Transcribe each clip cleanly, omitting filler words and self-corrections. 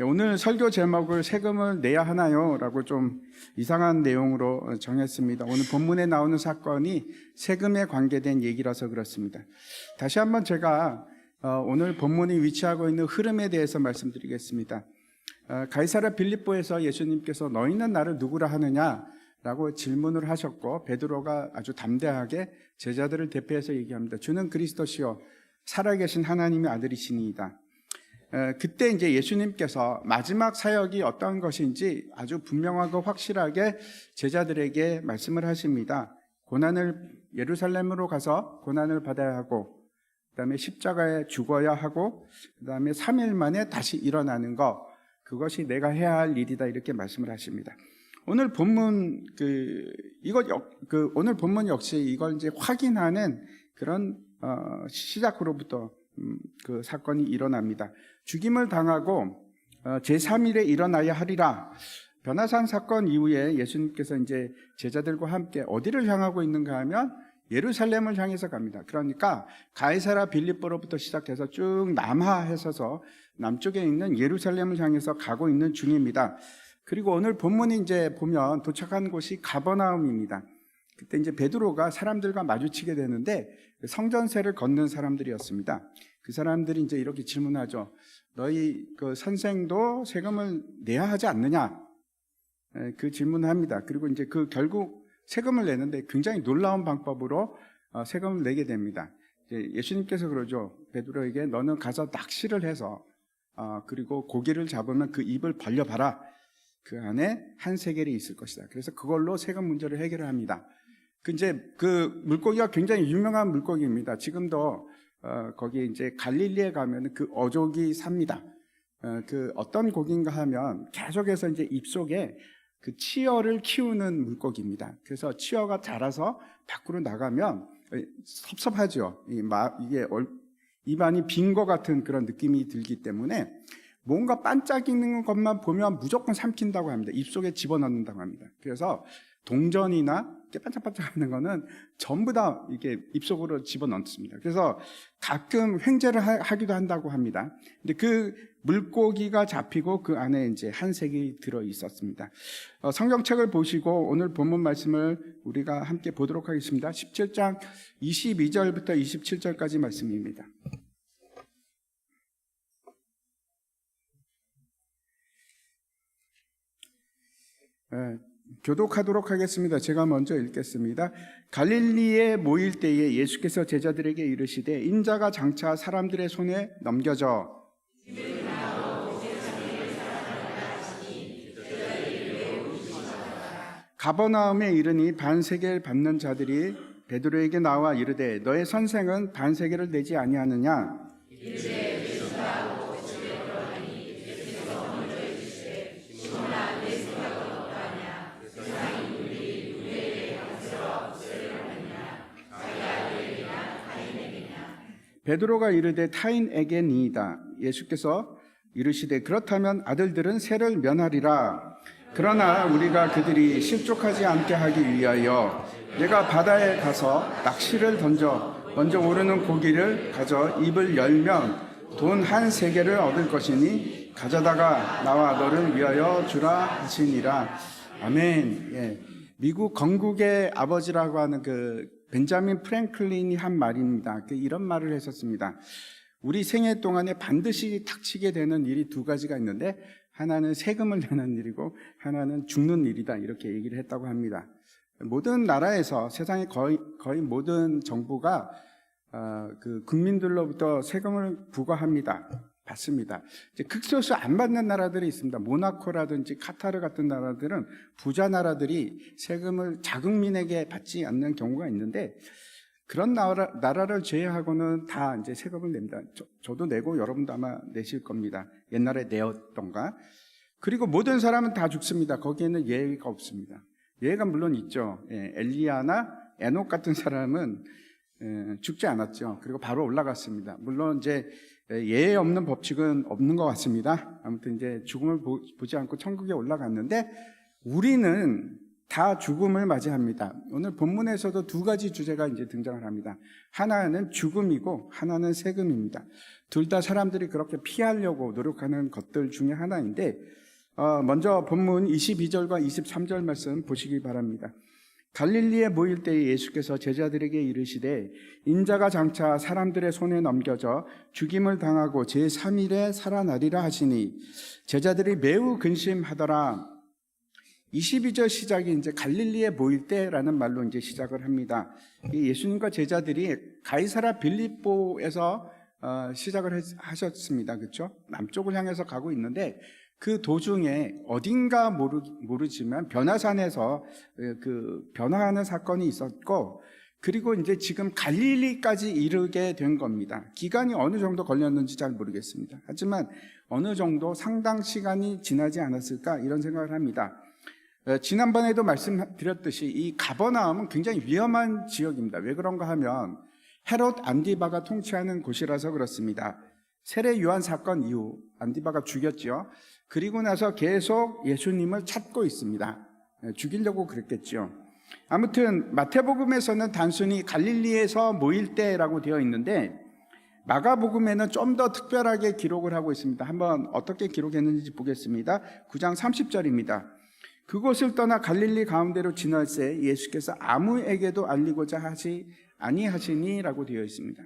오늘 설교 제목을 세금을 내야 하나요? 라고 좀 이상한 내용으로 정했습니다. 오늘 본문에 나오는 사건이 세금에 관계된 얘기라서 그렇습니다. 다시 한번 제가 오늘 본문이 위치하고 있는 흐름에 대해서 말씀드리겠습니다. 가이사랴 빌립보에서 예수님께서 너희는 나를 누구라 하느냐? 라고 질문을 하셨고, 베드로가 아주 담대하게 제자들을 대표해서 얘기합니다. 주는 그리스도시요 살아계신 하나님의 아들이시니이다. 그때 이제 예수님께서 마지막 사역이 어떤 것인지 아주 분명하고 확실하게 제자들에게 말씀을 하십니다. 예루살렘으로 가서 고난을 받아야 하고, 그 다음에 십자가에 죽어야 하고, 그 다음에 3일 만에 다시 일어나는 것, 그것이 내가 해야 할 일이다, 이렇게 말씀을 하십니다. 오늘 본문 오늘 본문 역시 이걸 이제 확인하는 그런 시작으로부터 그 사건이 일어납니다. 죽임을 당하고 제3일에 일어나야 하리라. 변화산 사건 이후에 예수님께서 이제 제자들과 함께 어디를 향하고 있는가 하면 예루살렘을 향해서 갑니다. 그러니까 가이사랴 빌립보로부터 시작해서 쭉 남하해서서 남쪽에 있는 예루살렘을 향해서 가고 있는 중입니다. 그리고 오늘 본문이 이제 보면 도착한 곳이 가버나움입니다. 그때 이제 베드로가 사람들과 마주치게 되는데 성전세를 걷는 사람들이었습니다. 그 사람들이 이제 이렇게 질문하죠. 너희 그 선생도 세금을 내야 하지 않느냐? 그 질문을 합니다. 그리고 이제 결국 세금을 내는데 굉장히 놀라운 방법으로 세금을 내게 됩니다. 예수님께서 그러죠. 베드로에게 너는 가서 낚시를 해서 그리고 고기를 잡으면 그 입을 벌려봐라. 그 안에 한 세겔이 있을 것이다. 그래서 그걸로 세금 문제를 해결을 합니다. 그 물고기가 굉장히 유명한 물고기입니다. 지금도 거기 이제 갈릴리에 가면 그 어족이 삽니다. 그 어떤 고기인가 하면 계속해서 이제 입속에 그 치어를 키우는 물고기입니다. 그래서 치어가 자라서 밖으로 나가면 섭섭하죠. 이게 입안이 빈 것 같은 그런 느낌이 들기 때문에 뭔가 반짝이는 것만 보면 무조건 삼킨다고 합니다. 입속에 집어넣는다고 합니다. 그래서 동전이나 이렇게 반짝반짝하는 거는 전부 다 이렇게 입속으로 집어넣습니다. 그래서 가끔 횡재를 하기도 한다고 합니다. 근데 그 물고기가 잡히고 그 안에 이제 한 색이 들어 있었습니다. 성경책을 보시고 오늘 본문 말씀을 우리가 함께 보도록 하겠습니다. 17장 22절부터 27절까지 말씀입니다. 교독하도록 하겠습니다. 제가 먼저 읽겠습니다. 갈릴리에 모일 때에 예수께서 제자들에게 이르시되 인자가 장차 사람들의 손에 넘겨져 가버나움에 이르니 반세겔 받는 자들이 베드로에게 나와 이르되 너의 선생은 반세겔을 내지 아니하느냐? 베드로가 이르되 타인에게니이다. 예수께서 이르시되 그렇다면 아들들은 세를 면하리라. 그러나 우리가 그들이 실족하지 않게 하기 위하여 내가 바다에 가서 낚시를 던져 먼저 오르는 고기를 가져 입을 열면 돈 한 세겔을 얻을 것이니 가져다가 나와 너를 위하여 주라 하시니라. 아멘. 미국 건국의 아버지라고 하는 벤자민 프랭클린이 한 말입니다. 이런 말을 했었습니다. 우리 생애 동안에 반드시 닥치게 되는 일이 두 가지가 있는데 하나는 세금을 내는 일이고 하나는 죽는 일이다, 이렇게 얘기를 했다고 합니다. 모든 나라에서 세상의 거의 모든 정부가 그 국민들로부터 세금을 부과합니다. 받습니다. 이제 극소수 안 받는 나라들이 있습니다. 모나코라든지 카타르 같은 나라들은 부자 나라들이 세금을 자국민에게 받지 않는 경우가 있는데 그런 나라를 제외하고는 다 이제 세금을 냅니다. 저도 내고 여러분도 아마 내실 겁니다. 옛날에 내었던가. 그리고 모든 사람은 다 죽습니다. 거기에는 예외가 없습니다. 예외가 물론 있죠. 엘리야나 에녹 같은 사람은 죽지 않았죠. 그리고 바로 올라갔습니다. 물론 이제 예외 없는 법칙은 없는 것 같습니다. 아무튼 이제 죽음을 보지 않고 천국에 올라갔는데 우리는 다 죽음을 맞이합니다. 오늘 본문에서도 두 가지 주제가 이제 등장을 합니다. 하나는 죽음이고 하나는 세금입니다. 둘 다 사람들이 그렇게 피하려고 노력하는 것들 중에 하나인데, 먼저 본문 22절과 23절 말씀 보시기 바랍니다. 갈릴리에 모일 때에 예수께서 제자들에게 이르시되 인자가 장차 사람들의 손에 넘겨져 죽임을 당하고 제3일에 살아나리라 하시니 제자들이 매우 근심하더라. 22절 시작이 이제 갈릴리에 모일 때라는 말로 이제 시작을 합니다. 예수님과 제자들이 가이사랴 빌립보에서 시작을 하셨습니다. 그렇죠? 남쪽을 향해서 가고 있는데 그 도중에 어딘가 모르지만 변화산에서 그 변화하는 사건이 있었고, 그리고 이제 지금 갈릴리까지 이르게 된 겁니다. 기간이 어느 정도 걸렸는지 잘 모르겠습니다. 하지만 어느 정도 상당 시간이 지나지 않았을까 이런 생각을 합니다. 지난번에도 말씀드렸듯이 이 가버나움은 굉장히 위험한 지역입니다. 왜 그런가 하면 헤롯 안디바가 통치하는 곳이라서 그렇습니다. 세례 요한 사건 이후 안디바가 죽였죠. 그리고 나서 계속 예수님을 찾고 있습니다. 죽이려고 그랬겠죠. 아무튼 마태복음에서는 단순히 갈릴리에서 모일 때라고 되어 있는데 마가복음에는 좀 더 특별하게 기록을 하고 있습니다. 한번 어떻게 기록했는지 보겠습니다. 9장 30절입니다. 그곳을 떠나 갈릴리 가운데로 지날새 예수께서 아무에게도 알리고자 하지 아니하시니라고 되어 있습니다.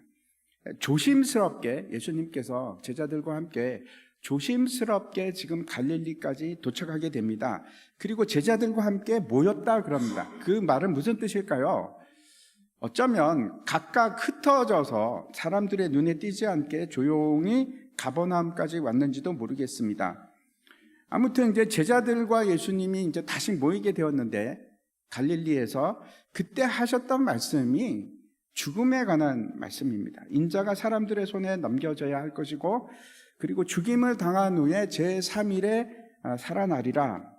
조심스럽게 예수님께서 제자들과 함께 조심스럽게 지금 갈릴리까지 도착하게 됩니다. 그리고 제자들과 함께 모였다 그럽니다. 그 말은 무슨 뜻일까요? 어쩌면 각각 흩어져서 사람들의 눈에 띄지 않게 조용히 가버나움까지 왔는지도 모르겠습니다. 아무튼 이제 제자들과 예수님이 이제 다시 모이게 되었는데 갈릴리에서 그때 하셨던 말씀이 죽음에 관한 말씀입니다. 인자가 사람들의 손에 넘겨져야 할 것이고 그리고 죽임을 당한 후에 제3일에 살아나리라.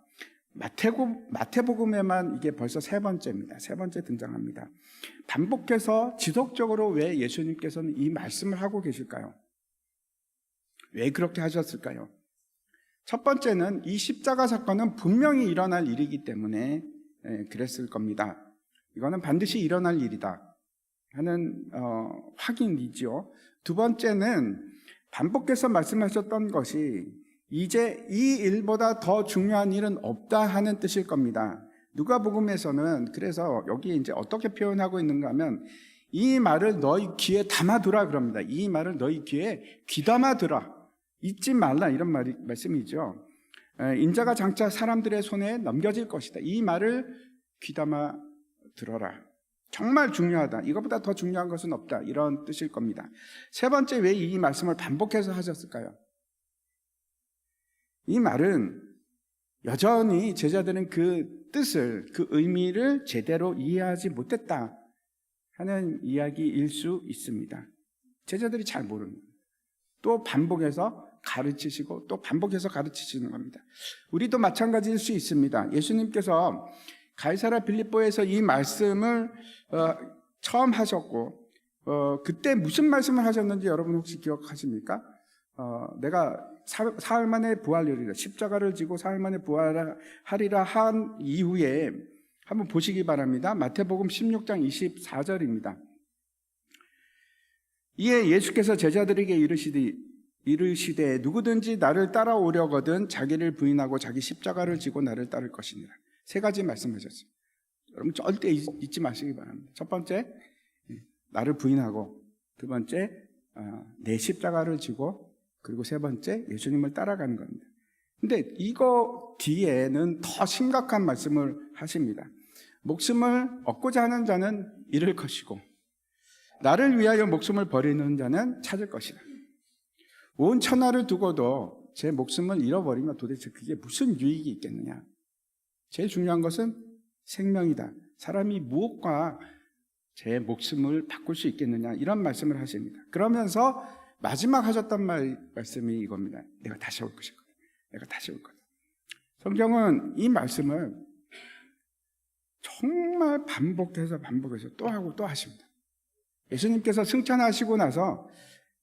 마태복음에만 이게 벌써 세 번째입니다. 세 번째 등장합니다. 반복해서 지속적으로 왜 예수님께서는 이 말씀을 하고 계실까요? 왜 그렇게 하셨을까요? 첫 번째는 이 십자가 사건은 분명히 일어날 일이기 때문에 그랬을 겁니다. 이거는 반드시 일어날 일이다 하는 확인이죠. 두 번째는 반복해서 말씀하셨던 것이 이제 이 일보다 더 중요한 일은 없다 하는 뜻일 겁니다. 누가복음에서는 그래서 여기 이제 어떻게 표현하고 있는가 하면 이 말을 너희 귀에 담아두라 그럽니다. 이 말을 너희 귀에 귀담아두라. 잊지 말라 이런 말씀이죠. 인자가 장차 사람들의 손에 넘겨질 것이다. 이 말을 귀담아 들어라. 정말 중요하다. 이것보다 더 중요한 것은 없다. 이런 뜻일 겁니다. 세 번째, 왜 이 말씀을 반복해서 하셨을까요? 이 말은 여전히 제자들은 그 뜻을, 그 의미를 제대로 이해하지 못했다 하는 이야기일 수 있습니다. 제자들이 잘 모르는 거예요. 또 반복해서 가르치시고 또 반복해서 가르치시는 겁니다. 우리도 마찬가지일 수 있습니다. 예수님께서 가이사랴 빌립보에서 이 말씀을 처음 하셨고 그때 무슨 말씀을 하셨는지 여러분 혹시 기억하십니까? 내가 사흘 만에 부활하리라, 십자가를 지고 사흘 만에 부활하리라 한 이후에 한번 보시기 바랍니다. 마태복음 16장 24절입니다. 이에 예수께서 제자들에게 이르시되 누구든지 나를 따라오려거든 자기를 부인하고 자기 십자가를 지고 나를 따를 것이니라. 세 가지 말씀하셨어요. 여러분 절대 잊지 마시기 바랍니다. 첫 번째, 나를 부인하고, 두 번째, 내 십자가를 지고, 그리고 세 번째, 예수님을 따라가는 겁니다. 근데 이거 뒤에는 더 심각한 말씀을 하십니다. 목숨을 얻고자 하는 자는 잃을 것이고 나를 위하여 목숨을 버리는 자는 찾을 것이다. 온 천하를 두고도 제 목숨을 잃어버리면 도대체 그게 무슨 유익이 있겠느냐. 제일 중요한 것은 생명이다. 사람이 무엇과 제 목숨을 바꿀 수 있겠느냐, 이런 말씀을 하십니다. 그러면서 마지막 하셨던 말씀이 이겁니다. 내가 다시 올 것이거든. 내가 다시 올 거다. 성경은 이 말씀을 정말 반복해서 또 하고 또 하십니다. 예수님께서 승천하시고 나서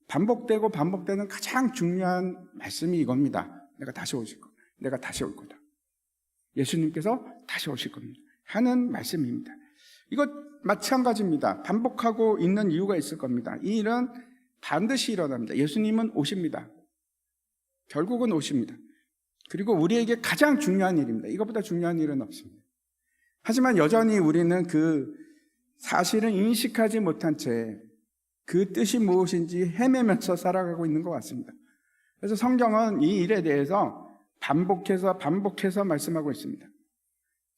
반복되고 반복되는 가장 중요한 말씀이 이겁니다. 내가 다시 오실 거다. 내가 다시 올 거다. 예수님께서 다시 오실 겁니다. 하는 말씀입니다. 이것 마찬가지입니다. 반복하고 있는 이유가 있을 겁니다. 이 일은 반드시 일어납니다. 예수님은 오십니다. 결국은 오십니다. 그리고 우리에게 가장 중요한 일입니다. 이것보다 중요한 일은 없습니다. 하지만 여전히 우리는 그 사실을 인식하지 못한 채 그 뜻이 무엇인지 헤매면서 살아가고 있는 것 같습니다. 그래서 성경은 이 일에 대해서 반복해서 말씀하고 있습니다.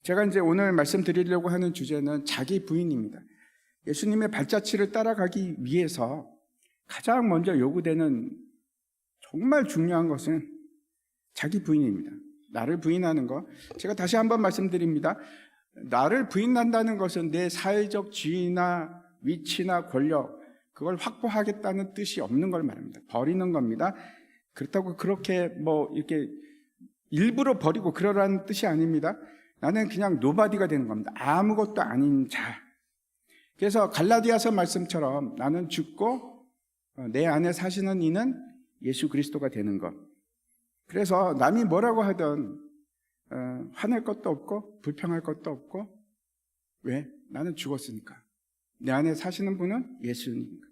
제가 이제 오늘 말씀드리려고 하는 주제는 자기 부인입니다. 예수님의 발자취를 따라가기 위해서 가장 먼저 요구되는 정말 중요한 것은 자기 부인입니다. 나를 부인하는 것. 제가 다시 한번 말씀드립니다. 나를 부인한다는 것은 내 사회적 지위나 위치나 권력, 그걸 확보하겠다는 뜻이 없는 걸 말합니다. 버리는 겁니다. 그렇다고 그렇게 이렇게 일부러 버리고 그러라는 뜻이 아닙니다. 나는 그냥 노바디가 되는 겁니다. 아무것도 아닌 자. 그래서 갈라디아서 말씀처럼 나는 죽고 내 안에 사시는 이는 예수 그리스도가 되는 것. 그래서 남이 뭐라고 하든 화낼 것도 없고 불평할 것도 없고, 왜? 나는 죽었으니까. 내 안에 사시는 분은 예수님입니다.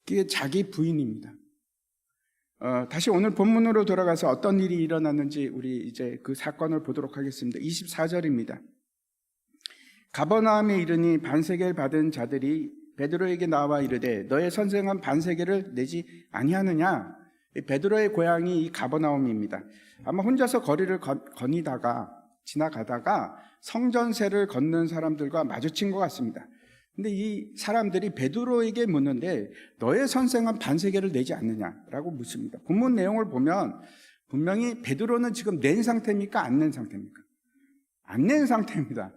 그게 자기 부인입니다. 다시 오늘 본문으로 돌아가서 어떤 일이 일어났는지 우리 이제 그 사건을 보도록 하겠습니다. 24절입니다. 가버나움에 이르니 반세계를 받은 자들이 베드로에게 나와 이르되 너의 선생은 반세계를 내지 아니하느냐? 베드로의 고향이 이 가버나움입니다. 아마 혼자서 거리를 지나가다가 성전세를 걷는 사람들과 마주친 것 같습니다. 근데 이 사람들이 베드로에게 묻는데 너의 선생은 반세계를 내지 않느냐라고 묻습니다. 본문 내용을 보면 분명히 베드로는 지금 낸 상태입니까? 안 낸 상태입니까? 안 낸 상태입니다.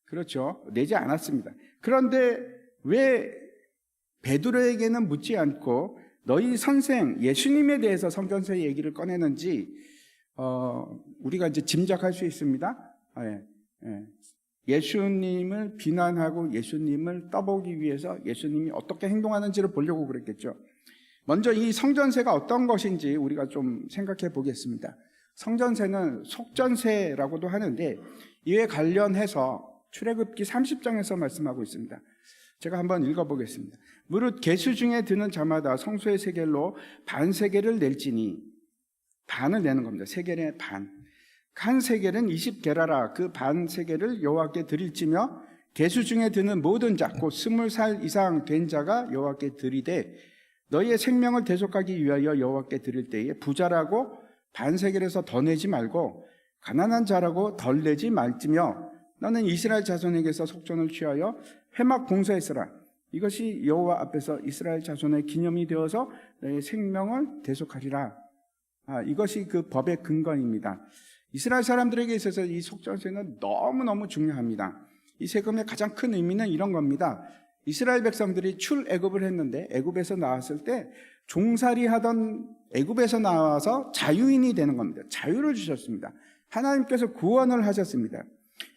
그렇죠. 내지 않았습니다. 그런데 왜 베드로에게는 묻지 않고 너희 선생 예수님에 대해서 성전세 얘기를 꺼내는지 우리가 이제 짐작할 수 있습니다. 예수님을 비난하고 예수님을 떠보기 위해서 예수님이 어떻게 행동하는지를 보려고 그랬겠죠. 먼저 이 성전세가 어떤 것인지 우리가 좀 생각해 보겠습니다. 성전세는 속전세라고도 하는데 이에 관련해서 출애굽기 30장에서 말씀하고 있습니다. 제가 한번 읽어보겠습니다. 무릇 계수 중에 드는 자마다 성소의 세겔로 반세겔을 낼지니, 반을 내는 겁니다. 세겔의 반. 한 세겔은 20게라라. 그 반 세겔을 여호와께 드릴지며 계수 중에 드는 모든 자 곧 20살 이상 된 자가 여호와께 드리되 너희의 생명을 대속하기 위하여 여호와께 드릴 때에 부자라고 반 세겔에서 더 내지 말고 가난한 자라고 덜 내지 말지며 너는 이스라엘 자손에게서 속전을 취하여 회막 봉사했으라. 이것이 여호와 앞에서 이스라엘 자손의 기념이 되어서 너희의 생명을 대속하리라. 이것이 그 법의 근거입니다. 이스라엘 사람들에게 있어서 이 속전세는 너무너무 중요합니다. 이 세금의 가장 큰 의미는 이런 겁니다. 이스라엘 백성들이 출애굽을 했는데 애굽에서 나왔을 때 종살이 하던 애굽에서 나와서 자유인이 되는 겁니다. 자유를 주셨습니다. 하나님께서 구원을 하셨습니다.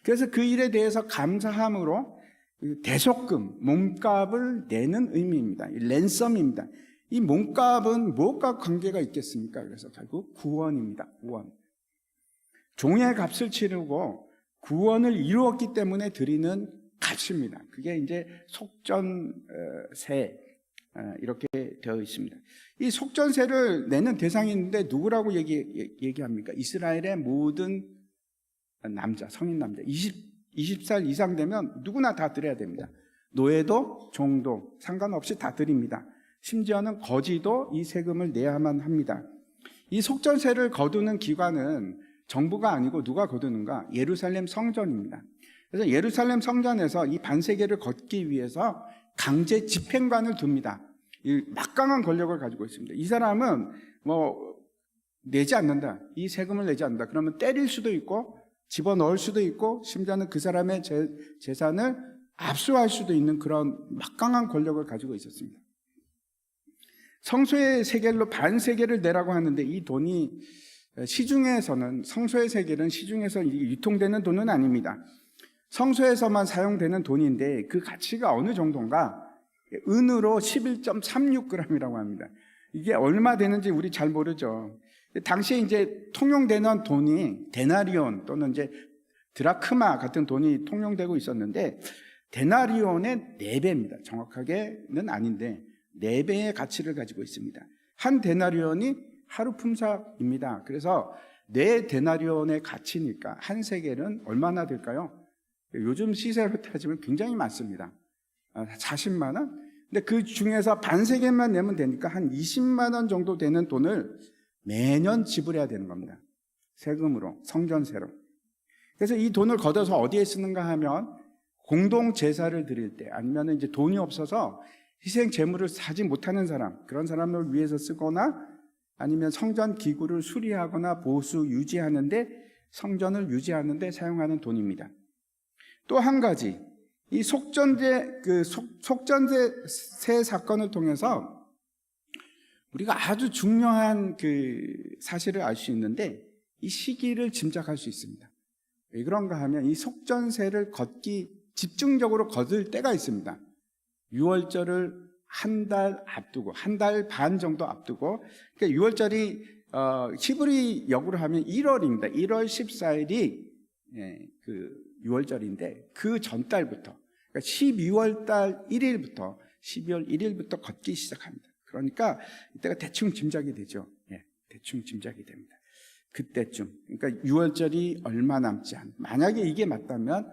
그래서 그 일에 대해서 감사함으로 대속금, 몸값을 내는 의미입니다. 랜섬입니다. 이 몸값은 무엇과 관계가 있겠습니까? 그래서 결국 구원입니다. 구원. 종의 값을 치르고 구원을 이루었기 때문에 드리는 값입니다. 그게 이제 속전세 이렇게 되어 있습니다. 이 속전세를 내는 대상이 있는데 누구라고 얘기합니까? 이스라엘의 모든 남자, 성인 남자 20살 이상 되면 누구나 다 드려야 됩니다. 노예도 종도 상관없이 다 드립니다. 심지어는 거지도 이 세금을 내야만 합니다. 이 속전세를 거두는 기관은 정부가 아니고 누가 거두는가? 예루살렘 성전입니다. 그래서 예루살렘 성전에서 이 반세계를 걷기 위해서 강제 집행관을 둡니다. 이 막강한 권력을 가지고 있습니다. 이 사람은 내지 않는다, 이 세금을 내지 않는다 그러면 때릴 수도 있고 집어넣을 수도 있고 심지어는 그 사람의 재산을 압수할 수도 있는 그런 막강한 권력을 가지고 있었습니다. 성소의 세겔로 반세겔을 내라고 하는데 이 돈이 시중에서는, 성소의 세겔은 시중에서 유통되는 돈은 아닙니다. 성소에서만 사용되는 돈인데 그 가치가 어느 정도인가? 은으로 11.36g이라고 합니다. 이게 얼마 되는지 우리 잘 모르죠. 당시에 이제 통용되는 돈이 데나리온 또는 이제 드라크마 같은 돈이 통용되고 있었는데 데나리온의 4배입니다. 정확하게는 아닌데 4배의 가치를 가지고 있습니다. 한 데나리온이 하루 품삯입니다. 그래서 4데나리온의 가치니까 한 세겔은 얼마나 될까요? 요즘 시세로 따지면 굉장히 많습니다. 40만 원? 근데 그 중에서 반세겔만 내면 되니까 한 20만 원 정도 되는 돈을 매년 지불해야 되는 겁니다. 세금으로, 성전세로. 그래서 이 돈을 걷어서 어디에 쓰는가 하면 공동 제사를 드릴 때, 아니면 이제 돈이 없어서 희생 제물을 사지 못하는 사람, 그런 사람을 위해서 쓰거나, 아니면 성전 기구를 수리하거나 보수 유지하는데, 성전을 유지하는데 사용하는 돈입니다. 또 한 가지, 이 속전세 사건을 통해서 우리가 아주 중요한 그 사실을 알 수 있는데, 이 시기를 짐작할 수 있습니다. 왜 그런가 하면 이 속전세를 집중적으로 거둘 때가 있습니다. 6월절을 한 달 앞두고, 한 달 반 정도 앞두고, 그러니까 6월절이 히브리 역으로 하면 1월입니다. 1월 14일이 그 6월절인데 그 전달부터, 그러니까 12월 달 1일부터 12월 1일부터 걷기 시작합니다. 그러니까 이때가 대충 짐작이 되죠. 대충 짐작이 됩니다. 그때쯤, 그러니까 6월절이 얼마 남지 않은, 만약에 이게 맞다면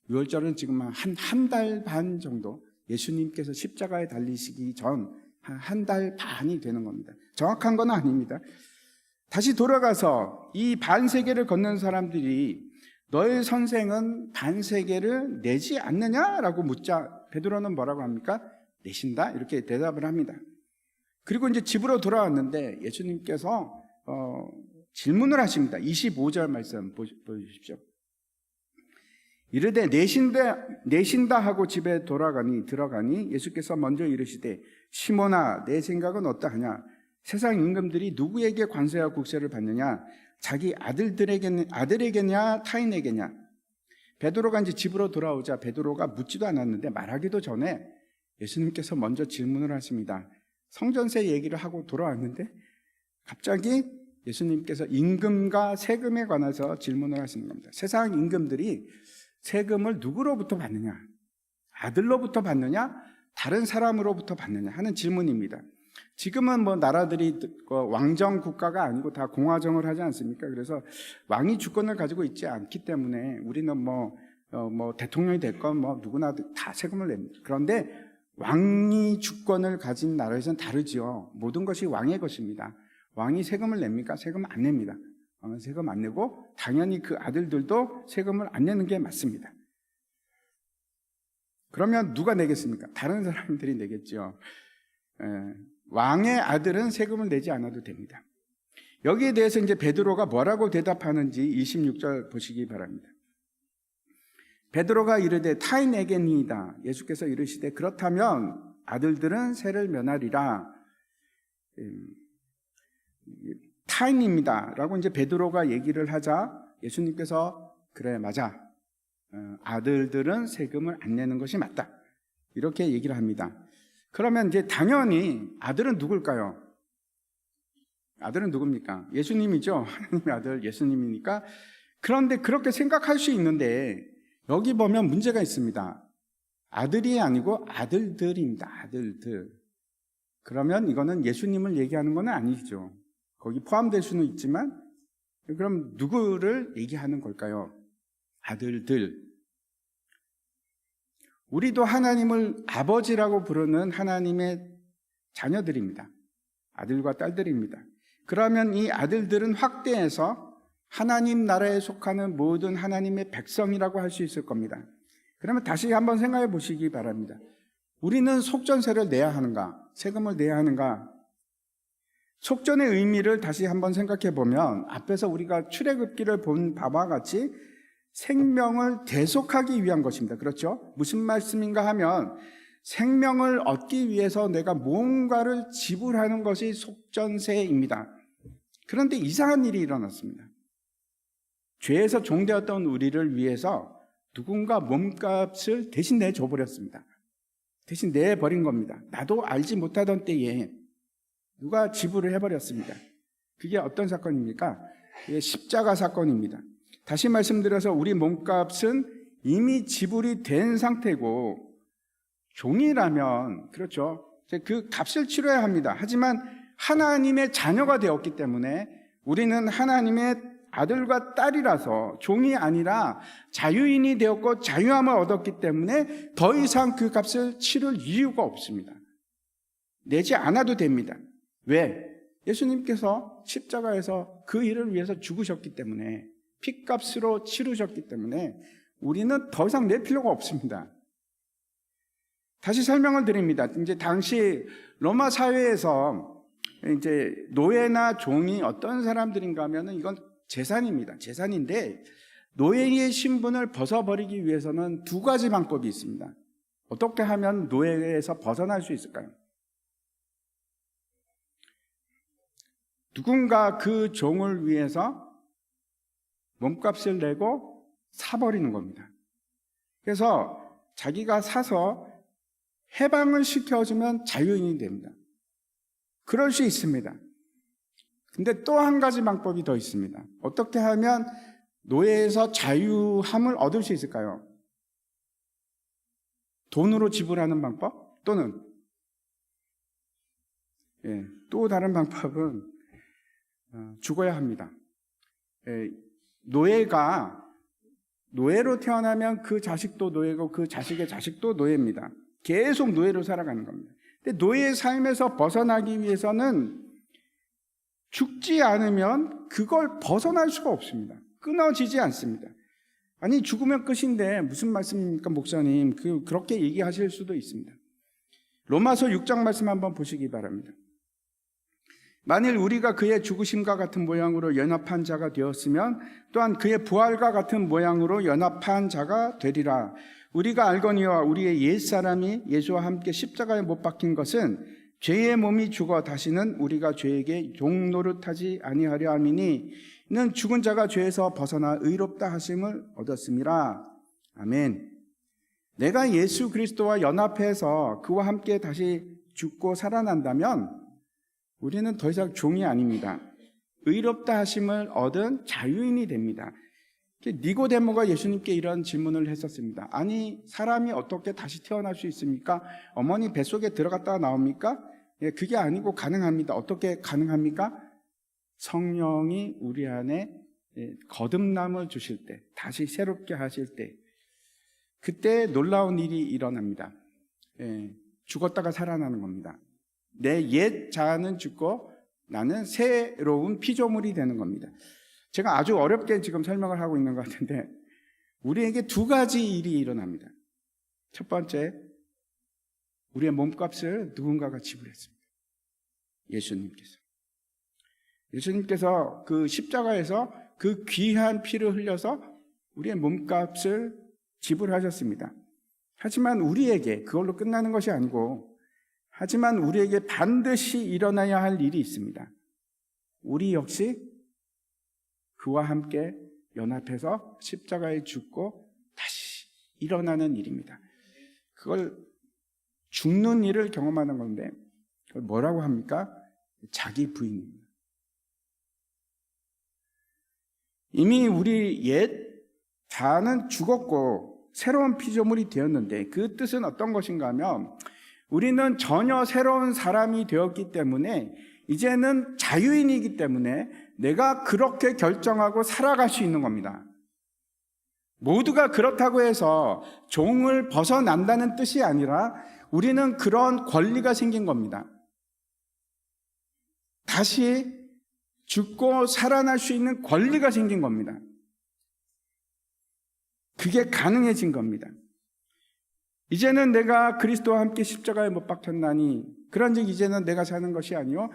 6월절은 지금 한 달 반 정도, 예수님께서 십자가에 달리시기 전 한 달 반이 되는 겁니다. 정확한 건 아닙니다. 다시 돌아가서 이 반세계를 걷는 사람들이 너의 선생은 반세계를 내지 않느냐라고 묻자 베드로는 뭐라고 합니까? 내신다, 이렇게 대답을 합니다. 그리고 이제 집으로 돌아왔는데 예수님께서 질문을 하십니다. 25절 말씀 보여주십시오. 이르되 내신다 하고 집에 들어가니 예수께서 먼저 이르시되 시몬아, 내 생각은 어떠하냐? 세상 임금들이 누구에게 관세와 국세를 받느냐? 자기 아들에게냐 타인에게냐? 베드로가 이제 집으로 돌아오자 베드로가 묻지도 않았는데 말하기도 전에 예수님께서 먼저 질문을 하십니다. 성전세 얘기를 하고 돌아왔는데 갑자기 예수님께서 임금과 세금에 관해서 질문을 하시는 겁니다. 세상 임금들이 세금을 누구로부터 받느냐? 아들로부터 받느냐? 다른 사람으로부터 받느냐? 하는 질문입니다. 지금은 뭐 나라들이 왕정 국가가 아니고 다 공화정을 하지 않습니까? 그래서 왕이 주권을 가지고 있지 않기 때문에 우리는 뭐 대통령이 됐건 뭐 누구나 다 세금을 냅니다. 그런데 왕이 주권을 가진 나라에서는 다르지요. 모든 것이 왕의 것입니다. 왕이 세금을 냅니까? 세금 안 냅니다. 왕은 세금 안 내고 당연히 그 아들들도 세금을 안 내는 게 맞습니다. 그러면 누가 내겠습니까? 다른 사람들이 내겠죠. 왕의 아들은 세금을 내지 않아도 됩니다. 여기에 대해서 이제 베드로가 뭐라고 대답하는지 26절 보시기 바랍니다. 베드로가 이르되 타인에게니이다. 예수께서 이르시되 그렇다면 아들들은 세를 면하리라. 타인입니다 라고 이제 베드로가 얘기를 하자 예수님께서 그래 맞아, 아들들은 세금을 안 내는 것이 맞다, 이렇게 얘기를 합니다. 그러면 이제 당연히 아들은 누굴까요? 아들은 누굽니까? 예수님이죠. 하나님의 아들 예수님이니까. 그런데 그렇게 생각할 수 있는데 여기 보면 문제가 있습니다. 아들이 아니고 아들들입니다. 아들들. 그러면 이거는 예수님을 얘기하는 건 아니죠. 거기 포함될 수는 있지만 그럼 누구를 얘기하는 걸까요? 아들들. 우리도 하나님을 아버지라고 부르는 하나님의 자녀들입니다. 아들과 딸들입니다. 그러면 이 아들들은 확대해서 하나님 나라에 속하는 모든 하나님의 백성이라고 할 수 있을 겁니다. 그러면 다시 한번 생각해 보시기 바랍니다. 우리는 속전세를 내야 하는가? 세금을 내야 하는가? 속전의 의미를 다시 한번 생각해 보면 앞에서 우리가 출애굽기를 본 바와 같이 생명을 대속하기 위한 것입니다. 그렇죠? 무슨 말씀인가 하면 생명을 얻기 위해서 내가 무언가를 지불하는 것이 속전세입니다. 그런데 이상한 일이 일어났습니다. 죄에서 종되었던 우리를 위해서 누군가 몸값을 대신 내줘버렸습니다. 대신 내버린 겁니다. 나도 알지 못하던 때에 누가 지불을 해버렸습니다. 그게 어떤 사건입니까? 그게 십자가 사건입니다. 다시 말씀드려서 우리 몸값은 이미 지불이 된 상태고, 종이라면 그렇죠, 그 값을 치러야 합니다. 하지만 하나님의 자녀가 되었기 때문에 우리는 하나님의 아들과 딸이라서 종이 아니라 자유인이 되었고 자유함을 얻었기 때문에 더 이상 그 값을 치를 이유가 없습니다. 내지 않아도 됩니다. 왜? 예수님께서 십자가에서 그 일을 위해서 죽으셨기 때문에, 핏값으로 치르셨기 때문에 우리는 더 이상 낼 필요가 없습니다. 다시 설명을 드립니다. 이제 당시 로마 사회에서 이제 노예나 종이 어떤 사람들인가 하면은 이건 재산입니다. 재산인데 노예의 신분을 벗어버리기 위해서는 두 가지 방법이 있습니다. 어떻게 하면 노예에서 벗어날 수 있을까요? 누군가 그 종을 위해서 몸값을 내고 사버리는 겁니다. 그래서 자기가 사서 해방을 시켜주면 자유인이 됩니다. 그럴 수 있습니다. 근데 또 한 가지 방법이 더 있습니다. 어떻게 하면 노예에서 자유함을 얻을 수 있을까요? 돈으로 지불하는 방법? 또는 또 다른 방법은 죽어야 합니다. 노예로 태어나면 그 자식도 노예고 그 자식의 자식도 노예입니다. 계속 노예로 살아가는 겁니다. 근데 노예의 삶에서 벗어나기 위해서는 죽지 않으면 그걸 벗어날 수가 없습니다. 끊어지지 않습니다. 아니, 죽으면 끝인데 무슨 말씀입니까, 목사님? 그렇게 얘기하실 수도 있습니다. 로마서 6장 말씀 한번 보시기 바랍니다. 만일 우리가 그의 죽으심과 같은 모양으로 연합한 자가 되었으면 또한 그의 부활과 같은 모양으로 연합한 자가 되리라. 우리가 알거니와 우리의 옛사람이 예수와 함께 십자가에 못 박힌 것은 죄의 몸이 죽어 다시는 우리가 죄에게 종노릇하지 아니하려 함이니 이는 죽은 자가 죄에서 벗어나 의롭다 하심을 얻었음이라. 아멘. 내가 예수 그리스도와 연합해서 그와 함께 다시 죽고 살아난다면 우리는 더 이상 종이 아닙니다. 의롭다 하심을 얻은 자유인이 됩니다. 니고데모가 예수님께 이런 질문을 했었습니다. 아니, 사람이 어떻게 다시 태어날 수 있습니까? 어머니 뱃속에 들어갔다가 나옵니까? 그게 아니고 가능합니다. 어떻게 가능합니까? 성령이 우리 안에 거듭남을 주실 때, 다시 새롭게 하실 때, 그때 놀라운 일이 일어납니다. 죽었다가 살아나는 겁니다. 내 옛 자아는 죽고 나는 새로운 피조물이 되는 겁니다. 제가 아주 어렵게 지금 설명을 하고 있는 것 같은데 우리에게 두 가지 일이 일어납니다. 첫 번째, 우리의 몸값을 누군가가 지불했습니다. 예수님께서 그 십자가에서 그 귀한 피를 흘려서 우리의 몸값을 지불하셨습니다. 하지만 우리에게 그걸로 끝나는 것이 아니고, 하지만 우리에게 반드시 일어나야 할 일이 있습니다. 우리 역시 그와 함께 연합해서 십자가에 죽고 다시 일어나는 일입니다. 그걸 죽는 일을 경험하는 건데 그걸 뭐라고 합니까? 자기 부인입니다. 이미 우리 옛 자아는 죽었고 새로운 피조물이 되었는데 그 뜻은 어떤 것인가 하면 우리는 전혀 새로운 사람이 되었기 때문에 이제는 자유인이기 때문에 내가 그렇게 결정하고 살아갈 수 있는 겁니다. 모두가 그렇다고 해서 종을 벗어난다는 뜻이 아니라 우리는 그런 권리가 생긴 겁니다. 다시 죽고 살아날 수 있는 권리가 생긴 겁니다. 그게 가능해진 겁니다. 이제는 내가 그리스도와 함께 십자가에 못 박혔나니 그런즉 이제는 내가 사는 것이 아니요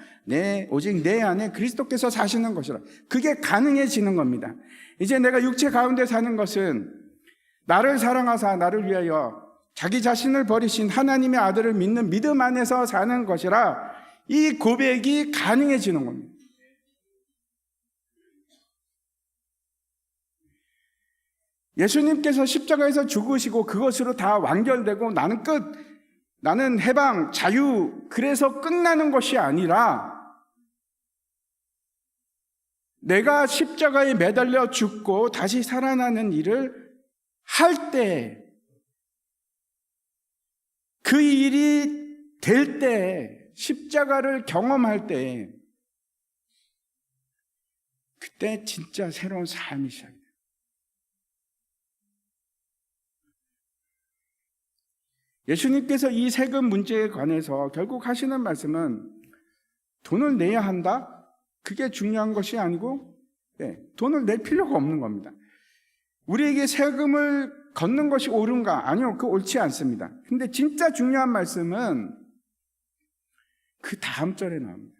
오직 내 안에 그리스도께서 사시는 것이라. 그게 가능해지는 겁니다. 이제 내가 육체 가운데 사는 것은 나를 사랑하사 나를 위하여 자기 자신을 버리신 하나님의 아들을 믿는 믿음 안에서 사는 것이라. 이 고백이 가능해지는 겁니다. 예수님께서 십자가에서 죽으시고 그것으로 다 완결되고 나는 끝, 나는 해방, 자유, 그래서 끝나는 것이 아니라 내가 십자가에 매달려 죽고 다시 살아나는 일을 할 때, 그 일이 될 때, 십자가를 경험할 때, 그때 진짜 새로운 삶이 시작돼요. 예수님께서 이 세금 문제에 관해서 결국 하시는 말씀은 돈을 내야 한다? 그게 중요한 것이 아니고 돈을 낼 필요가 없는 겁니다. 우리에게 세금을 걷는 것이 옳은가? 아니요, 그거 옳지 않습니다. 근데 진짜 중요한 말씀은 그 다음 절에 나옵니다.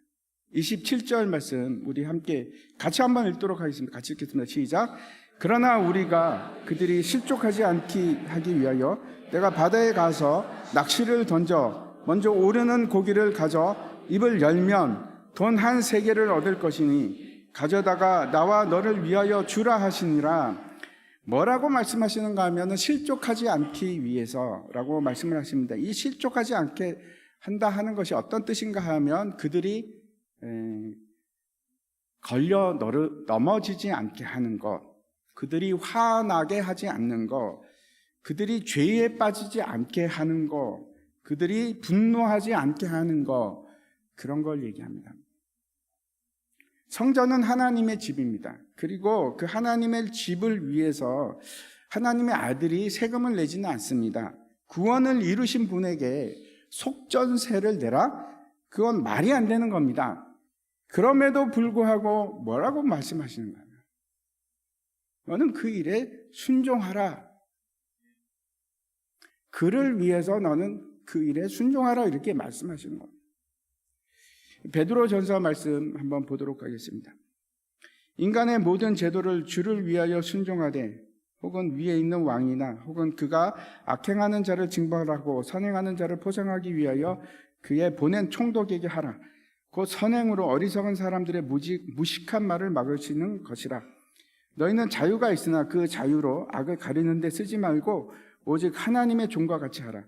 27절 말씀 우리 함께 같이 한번 읽도록 하겠습니다. 같이 읽겠습니다. 시작. 그러나 우리가 그들이 실족하지 않게 하기 위하여 내가 바다에 가서 낚시를 던져 먼저 오르는 고기를 가져 입을 열면 돈 한 세개를 얻을 것이니 가져다가 나와 너를 위하여 주라 하시니라. 뭐라고 말씀하시는가 하면 실족하지 않기 위해서라고 말씀을 하십니다. 이 실족하지 않게 한다 하는 것이 어떤 뜻인가 하면 그들이 걸려 넘어지지 않게 하는 것, 그들이 화나게 하지 않는 것, 그들이 죄에 빠지지 않게 하는 것, 그들이 분노하지 않게 하는 것, 그런 걸 얘기합니다. 성전은 하나님의 집입니다. 그리고 그 하나님의 집을 위해서 하나님의 아들이 세금을 내지는 않습니다. 구원을 이루신 분에게 속전세를 내라? 그건 말이 안 되는 겁니다. 그럼에도 불구하고 뭐라고 말씀하시는가? 너는 그 일에 순종하라. 그를 위해서 너는 그 일에 순종하라 이렇게 말씀하시는 겁니다. 베드로전서 말씀 한번 보도록 하겠습니다. 인간의 모든 제도를 주를 위하여 순종하되 혹은 위에 있는 왕이나 혹은 그가 악행하는 자를 징벌하고 선행하는 자를 포상하기 위하여 그의 보낸 총독에게 하라. 곧 선행으로 어리석은 사람들의 무식한 말을 막으시는 것이라. 너희는 자유가 있으나 그 자유로 악을 가리는 데 쓰지 말고 오직 하나님의 종과 같이 하라.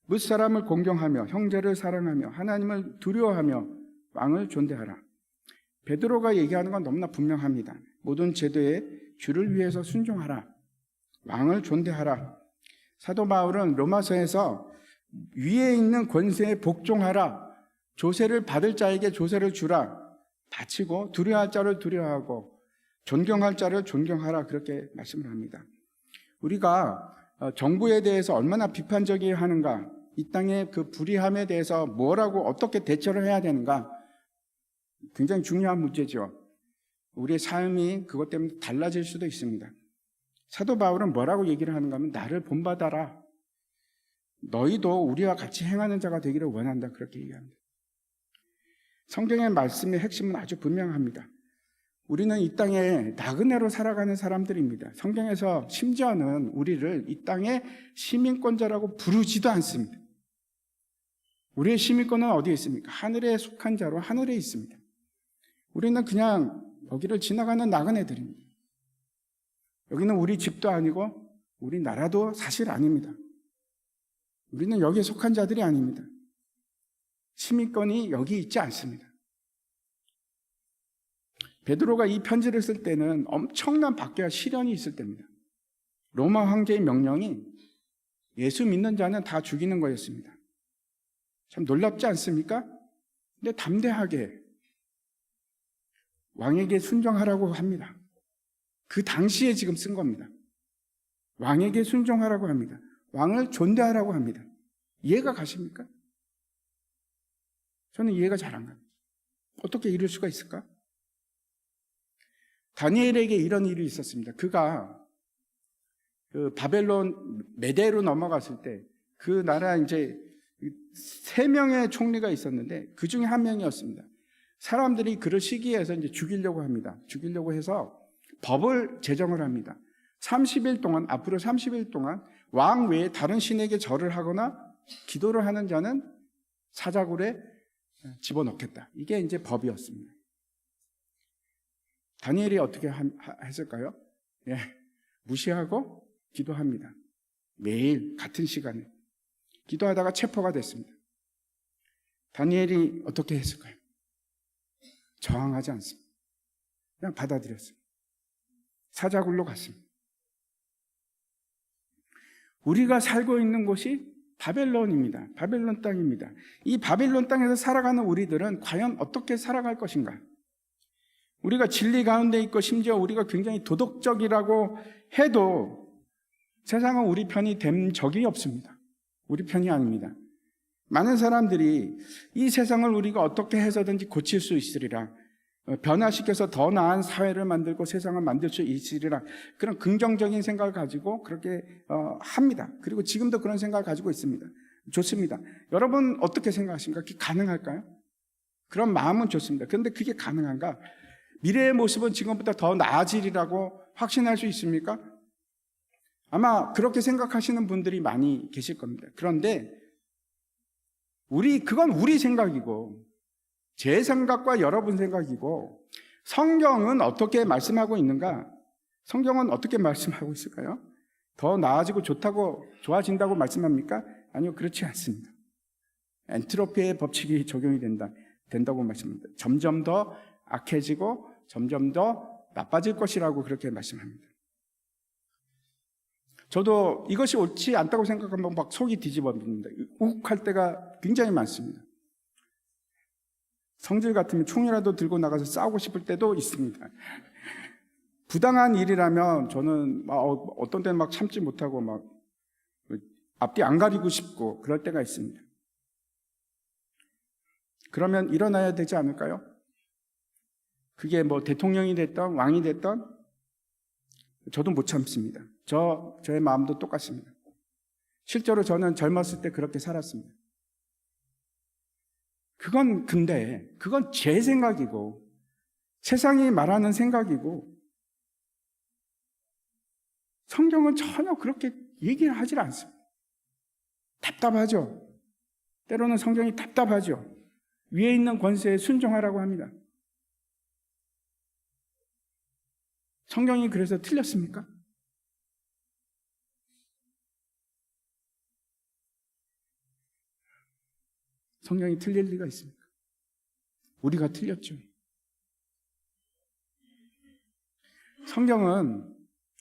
뭇사람을 공경하며 형제를 사랑하며 하나님을 두려워하며 왕을 존대하라. 베드로가 얘기하는 건 너무나 분명합니다. 모든 제도에 주를 위해서 순종하라. 왕을 존대하라. 사도 바울은 로마서에서 위에 있는 권세에 복종하라. 조세를 받을 자에게 조세를 주라. 다치고 두려워할 자를 두려워하고 존경할 자를 존경하라. 그렇게 말씀을 합니다. 우리가 정부에 대해서 얼마나 비판적이어야 하는가, 이 땅의 그 불의함에 대해서 뭐라고 어떻게 대처를 해야 되는가, 굉장히 중요한 문제죠. 우리의 삶이 그것 때문에 달라질 수도 있습니다. 사도 바울은 뭐라고 얘기를 하는가 하면 나를 본받아라. 너희도 우리와 같이 행하는 자가 되기를 원한다. 그렇게 얘기합니다. 성경의 말씀의 핵심은 아주 분명합니다. 우리는 이 땅에 나그네로 살아가는 사람들입니다. 성경에서 심지어는 우리를 이 땅의 시민권자라고 부르지도 않습니다. 우리의 시민권은 어디에 있습니까? 하늘에 속한 자로 하늘에 있습니다. 우리는 그냥 여기를 지나가는 나그네들입니다. 여기는 우리 집도 아니고 우리 나라도 사실 아닙니다. 우리는 여기에 속한 자들이 아닙니다. 시민권이 여기 있지 않습니다. 베드로가 이 편지를 쓸 때는 엄청난 박해와 시련이 있을 때입니다. 로마 황제의 명령이 예수 믿는 자는 다 죽이는 거였습니다. 참 놀랍지 않습니까? 근데 담대하게 왕에게 순종하라고 합니다. 그 당시에 지금 쓴 겁니다. 왕에게 순종하라고 합니다. 왕을 존대하라고 합니다. 이해가 가십니까? 저는 이해가 잘 안 갑니다. 어떻게 이럴 수가 있을까? 다니엘에게 이런 일이 있었습니다. 그가 그 바벨론 메대로 넘어갔을 때 그 나라 이제 3명의 총리가 있었는데 그 중에 한 명이었습니다. 사람들이 그를 시기해서 이제 죽이려고 합니다. 죽이려고 해서 법을 제정을 합니다. 30일 동안, 앞으로 30일 동안 왕 외에 다른 신에게 절을 하거나 기도를 하는 자는 사자굴에 집어넣겠다. 이게 이제 법이었습니다. 다니엘이 어떻게 했을까요? 예, 무시하고 기도합니다. 매일 같은 시간에 기도하다가 체포가 됐습니다. 다니엘이 어떻게 했을까요? 저항하지 않습니다. 그냥 받아들였습니다. 사자굴로 갔습니다. 우리가 살고 있는 곳이 바벨론입니다. 바벨론 땅입니다. 이 바벨론 땅에서 살아가는 우리들은 과연 어떻게 살아갈 것인가? 우리가 진리 가운데 있고 심지어 우리가 굉장히 도덕적이라고 해도 세상은 우리 편이 된 적이 없습니다. 우리 편이 아닙니다. 많은 사람들이 이 세상을 우리가 어떻게 해서든지 고칠 수 있으리라, 변화시켜서 더 나은 사회를 만들고 세상을 만들 수 있으리라, 그런 긍정적인 생각을 가지고 그렇게 합니다. 그리고 지금도 그런 생각을 가지고 있습니다. 좋습니다. 여러분 어떻게 생각하십니까? 그게 가능할까요? 그런 마음은 좋습니다. 그런데 그게 가능한가? 미래의 모습은 지금보다 더 나아지리라고 확신할 수 있습니까? 아마 그렇게 생각하시는 분들이 많이 계실 겁니다. 그런데 그건 우리 생각이고 제 생각과 여러분 생각이고, 성경은 어떻게 말씀하고 있는가? 성경은 어떻게 말씀하고 있을까요? 더 나아지고 좋아진다고 말씀합니까? 아니요, 그렇지 않습니다. 엔트로피의 법칙이 적용이 된다고 말씀합니다. 점점 더 악해지고 점점 더 나빠질 것이라고 그렇게 말씀합니다. 저도 이것이 옳지 않다고 생각하면 막 속이 뒤집어집니다. 욱할 때가 굉장히 많습니다. 성질 같으면 총이라도 들고 나가서 싸우고 싶을 때도 있습니다. 부당한 일이라면 저는 어떤 때는 막 참지 못하고 막 앞뒤 안 가리고 싶고 그럴 때가 있습니다. 그러면 일어나야 되지 않을까요? 그게 뭐 대통령이 됐던 왕이 됐던 저도 못 참습니다. 저의 마음도 똑같습니다. 실제로 저는 젊었을 때 그렇게 살았습니다. 근데 그건 제 생각이고 세상이 말하는 생각이고, 성경은 전혀 그렇게 얘기를 하질 않습니다. 답답하죠. 때로는 성경이 답답하죠. 위에 있는 권세에 순종하라고 합니다. 성경이 그래서 틀렸습니까? 성경이 틀릴 리가 있습니까? 우리가 틀렸죠. 성경은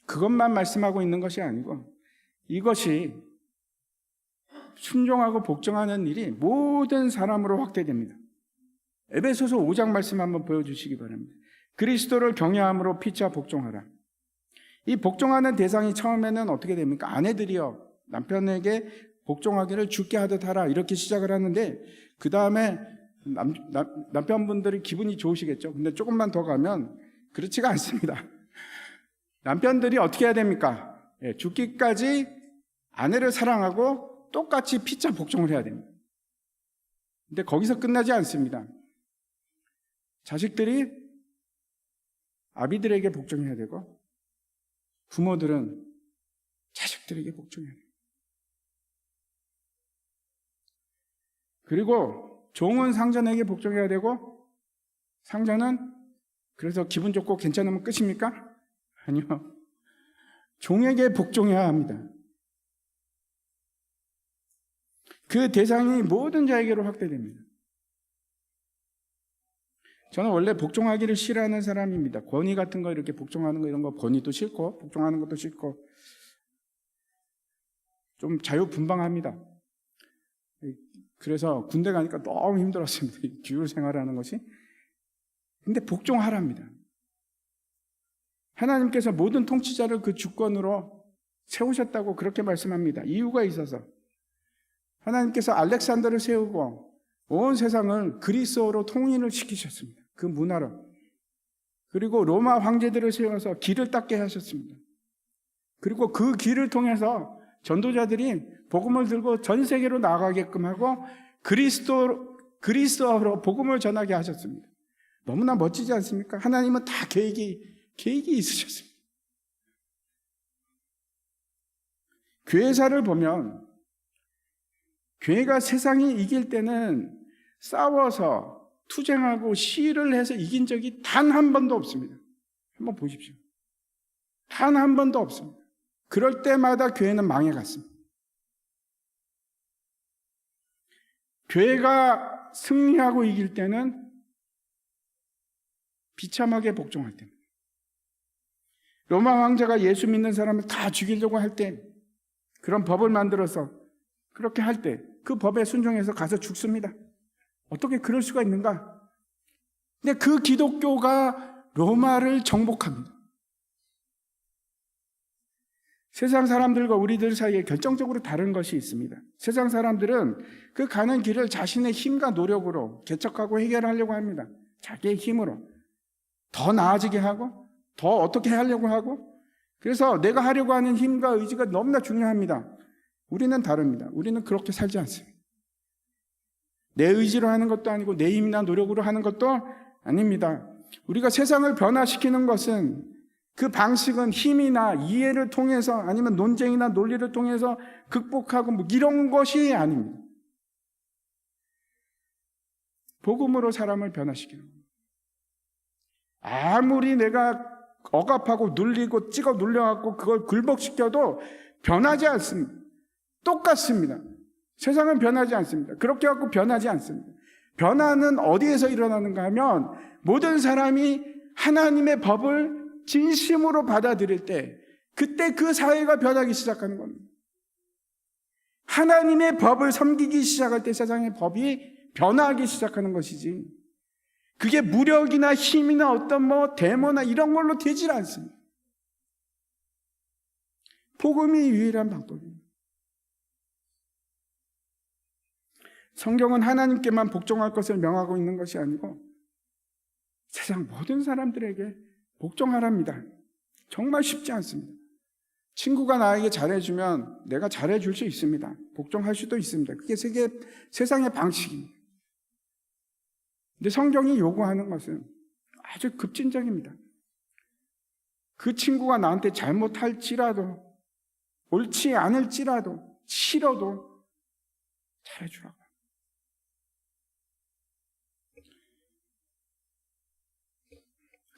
그것만 말씀하고 있는 것이 아니고 이것이 순종하고 복종하는 일이 모든 사람으로 확대됩니다. 에베소서 5장 말씀 한번 보여주시기 바랍니다. 그리스도를 경외함으로 피차 복종하라. 이 복종하는 대상이 처음에는 어떻게 됩니까? 아내들이여 남편에게 복종하기를 주께 하듯 하라, 이렇게 시작을 하는데 그 다음에 남편분들이 기분이 좋으시겠죠. 근데 조금만 더 가면 그렇지가 않습니다. 남편들이 어떻게 해야 됩니까? 죽기까지 아내를 사랑하고 똑같이 피차 복종을 해야 됩니다. 근데 거기서 끝나지 않습니다. 자식들이 아비들에게 복종해야 되고 부모들은 자식들에게 복종해야 돼요. 그리고 종은 상전에게 복종해야 되고, 상전은 그래서 기분 좋고 괜찮으면 끝입니까? 아니요. 종에게 복종해야 합니다. 그 대상이 모든 자에게로 확대됩니다. 저는 원래 복종하기를 싫어하는 사람입니다. 권위 같은 거 이렇게 복종하는 거 이런 거 권위도 싫고 복종하는 것도 싫고 좀 자유분방합니다. 그래서 군대 가니까 너무 힘들었습니다. 규율 생활하는 것이. 근데 복종하랍니다. 하나님께서 모든 통치자를 그 주권으로 세우셨다고 그렇게 말씀합니다. 이유가 있어서. 하나님께서 알렉산더를 세우고 온 세상을 그리스어로 통일을 시키셨습니다. 그 문화로. 그리고 로마 황제들을 세워서 길을 닦게 하셨습니다. 그리고 그 길을 통해서 전도자들이 복음을 들고 전 세계로 나가게끔 하고 그리스도로 복음을 전하게 하셨습니다. 너무나 멋지지 않습니까? 하나님은 다 계획이 있으셨습니다. 교회사를 보면 교회가 세상이 이길 때는 싸워서 투쟁하고 시위를 해서 이긴 적이 단 한 번도 없습니다. 한번 보십시오. 단 한 번도 없습니다. 그럴 때마다 교회는 망해갔습니다. 교회가 승리하고 이길 때는 비참하게 복종할 때입니다. 로마 황제가 예수 믿는 사람을 다 죽이려고 할 때, 그런 법을 만들어서 그렇게 할 때 그 법에 순종해서 가서 죽습니다. 어떻게 그럴 수가 있는가? 근데 그 기독교가 로마를 정복합니다. 세상 사람들과 우리들 사이에 결정적으로 다른 것이 있습니다. 세상 사람들은 그 가는 길을 자신의 힘과 노력으로 개척하고 해결하려고 합니다. 자기의 힘으로 더 나아지게 하고 더 어떻게 하려고 하고, 그래서 내가 하려고 하는 힘과 의지가 너무나 중요합니다. 우리는 다릅니다. 우리는 그렇게 살지 않습니다. 내 의지로 하는 것도 아니고 내 힘이나 노력으로 하는 것도 아닙니다. 우리가 세상을 변화시키는 것은, 그 방식은 힘이나 이해를 통해서 아니면 논쟁이나 논리를 통해서 극복하고 뭐 이런 것이 아닙니다. 복음으로 사람을 변화시키는 겁니다. 아무리 내가 억압하고 눌리고 찍어 눌려갖고 그걸 굴복시켜도 변하지 않습니다. 똑같습니다. 세상은 변하지 않습니다. 그렇게 갖고 변하지 않습니다. 변화는 어디에서 일어나는가 하면, 모든 사람이 하나님의 법을 진심으로 받아들일 때, 그때 그 사회가 변하기 시작하는 겁니다. 하나님의 법을 섬기기 시작할 때 세상의 법이 변화하기 시작하는 것이지, 그게 무력이나 힘이나 어떤 데모나 이런 걸로 되질 않습니다. 복음이 유일한 방법입니다. 성경은 하나님께만 복종할 것을 명하고 있는 것이 아니고 세상 모든 사람들에게 복종하랍니다. 정말 쉽지 않습니다. 친구가 나에게 잘해주면 내가 잘해줄 수 있습니다. 복종할 수도 있습니다. 그게 세상의 방식입니다. 근데 성경이 요구하는 것은 아주 급진적입니다. 그 친구가 나한테 잘못할지라도, 옳지 않을지라도, 싫어도 잘해주라고.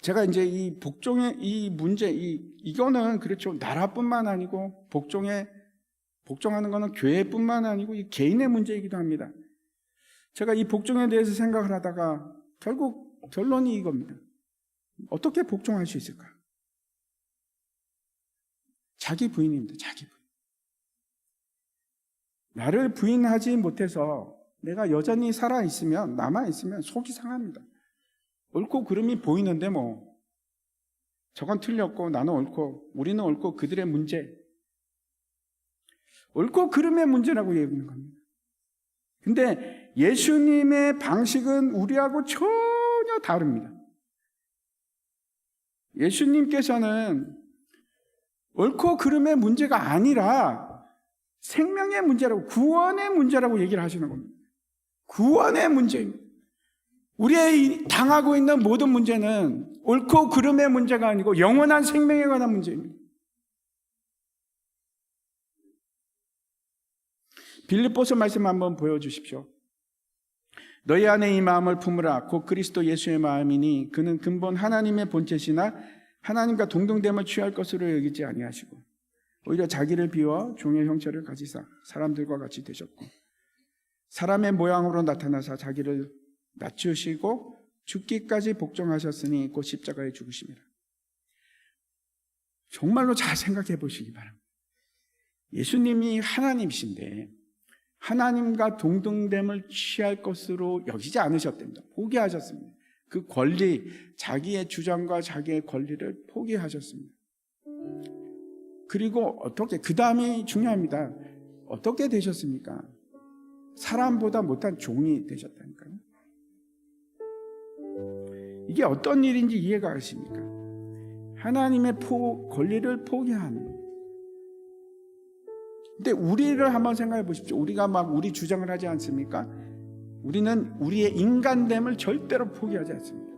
제가 이제 이 복종의 이 문제, 이거는 그렇죠. 나라뿐만 아니고 복종하는 거는 교회뿐만 아니고 이 개인의 문제이기도 합니다. 제가 이 복종에 대해서 생각을 하다가 결국 결론이 이겁니다. 어떻게 복종할 수 있을까? 자기 부인입니다. 자기 부인. 나를 부인하지 못해서 내가 여전히 살아있으면, 남아있으면 속이 상합니다. 옳고 그름이 보이는데 저건 틀렸고 나는 옳고 우리는 옳고 그들의 문제, 옳고 그름의 문제라고 얘기하는 겁니다. 근데 예수님의 방식은 우리하고 전혀 다릅니다. 예수님께서는 옳고 그름의 문제가 아니라 생명의 문제라고, 구원의 문제라고 얘기를 하시는 겁니다. 구원의 문제입니다. 우리의 당하고 있는 모든 문제는 옳고 그름의 문제가 아니고 영원한 생명에 관한 문제입니다. 빌립보서 말씀 한번 보여주십시오. 너희 안에 이 마음을 품으라. 곧 그리스도 예수의 마음이니 그는 근본 하나님의 본체시나 하나님과 동등됨을 취할 것으로 여기지 아니하시고 오히려 자기를 비워 종의 형체를 가지사 사람들과 같이 되셨고 사람의 모양으로 나타나사 자기를 낮추시고 죽기까지 복종하셨으니 곧 십자가에 죽으심이라. 정말로 잘 생각해 보시기 바랍니다. 예수님이 하나님이신데 하나님과 동등됨을 취할 것으로 여기지 않으셨답니다. 포기하셨습니다. 그 권리, 자기의 주장과 자기의 권리를 포기하셨습니다. 그리고 어떻게, 그 다음이 중요합니다. 어떻게 되셨습니까? 사람보다 못한 종이 되셨다니까요. 이게 어떤 일인지 이해가 가십니까? 하나님의 권리를 포기하는. 근데 우리를 한번 생각해 보십시오. 우리가 우리 주장을 하지 않습니까? 우리는 우리의 인간됨을 절대로 포기하지 않습니다.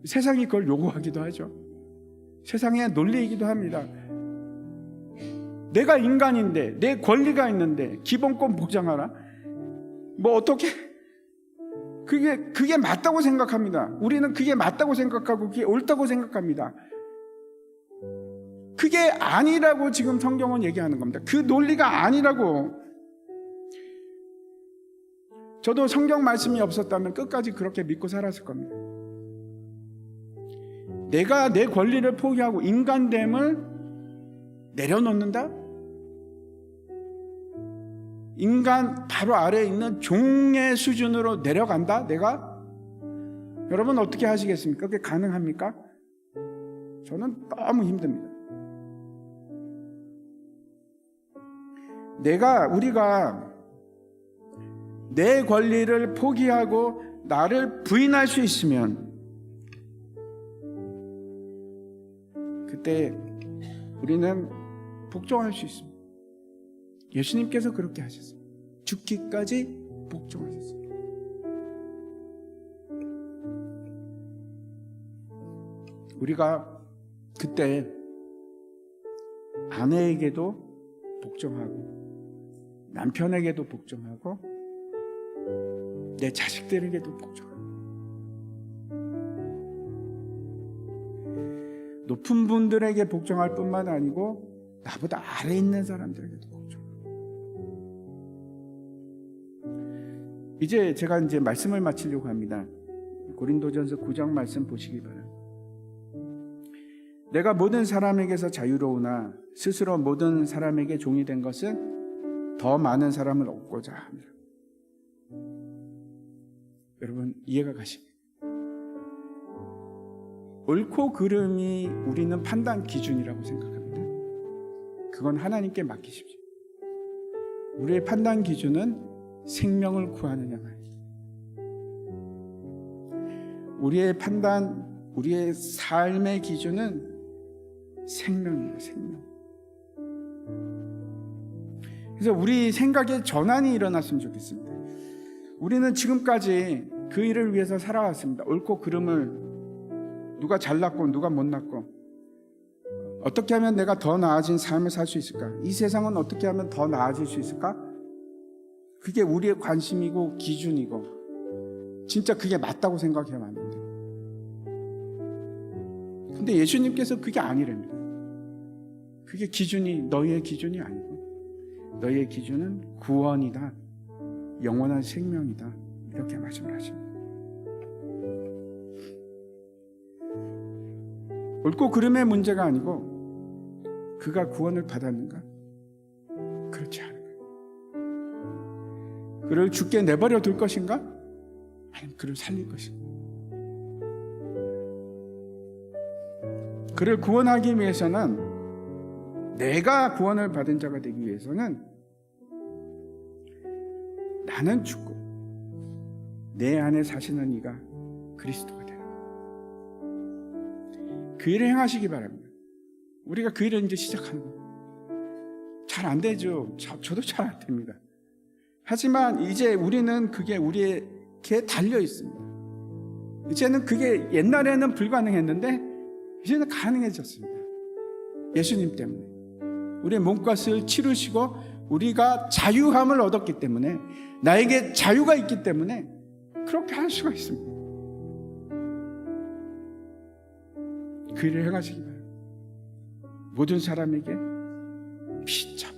세상이 그걸 요구하기도 하죠. 세상의 논리이기도 합니다. 내가 인간인데, 내 권리가 있는데 기본권 보장하라? 어떻게? 그게 맞다고 생각합니다. 우리는 그게 맞다고 생각하고 그게 옳다고 생각합니다. 그게 아니라고 지금 성경은 얘기하는 겁니다. 그 논리가 아니라고. 저도 성경 말씀이 없었다면 끝까지 그렇게 믿고 살았을 겁니다. 내가 내 권리를 포기하고 인간됨을 내려놓는다? 인간 바로 아래에 있는 종의 수준으로 내려간다? 내가? 여러분 어떻게 하시겠습니까? 그게 가능합니까? 저는 너무 힘듭니다. 우리가 내 권리를 포기하고 나를 부인할 수 있으면 그때 우리는 복종할 수 있습니다. 예수님께서 그렇게 하셨어요. 죽기까지 복종하셨어요. 우리가 그때 아내에게도 복종하고 남편에게도 복종하고 내 자식들에게도 복종하고 높은 분들에게 복종할 뿐만 아니고 나보다 아래에 있는 사람들에게도 복종하고. 이제 제가 말씀을 마치려고 합니다. 고린도전서 9장 말씀 보시기 바랍니다. 내가 모든 사람에게서 자유로우나 스스로 모든 사람에게 종이 된 것은 더 많은 사람을 얻고자 합니다. 여러분 이해가 가십니까? 옳고 그름이 우리는 판단 기준이라고 생각합니다. 그건 하나님께 맡기십시오. 우리의 판단 기준은 생명을 구하느냐 말이에요. 우리의 판단, 우리의 삶의 기준은 생명이에요. 생명. 그래서 우리 생각에 전환이 일어났으면 좋겠습니다. 우리는 지금까지 그 일을 위해서 살아왔습니다. 옳고 그름을 누가 잘났고 누가 못났고 어떻게 하면 내가 더 나아진 삶을 살 수 있을까? 이 세상은 어떻게 하면 더 나아질 수 있을까? 그게 우리의 관심이고 기준이고 진짜 그게 맞다고 생각해야 맞는데 근데 예수님께서 그게 아니랍니다. 그게 기준이 너희의 기준이 아니고 너희의 기준은 구원이다. 영원한 생명이다. 이렇게 말씀을 하십니다. 옳고 그름의 문제가 아니고 그가 구원을 받았는가? 그렇지 않은 거예요. 그를 죽게 내버려 둘 것인가? 아니면 그를 살릴 것인가? 그를 구원하기 위해서는 내가 구원을 받은 자가 되기 위해서는 나는 죽고 내 안에 사시는 이가 그리스도가 되라. 그 일을 행하시기 바랍니다. 우리가 그 일을 이제 시작하는 거예요. 잘 안 되죠. 저도 잘 안 됩니다. 하지만 이제 우리는 그게 우리에게 달려 있습니다. 이제는 그게 옛날에는 불가능했는데 이제는 가능해졌습니다. 예수님 때문에. 우리의 몸값을 치르시고 우리가 자유함을 얻었기 때문에 나에게 자유가 있기 때문에 그렇게 할 수가 있습니다. 그 일을 행하시기 바랍니다. 모든 사람에게 피차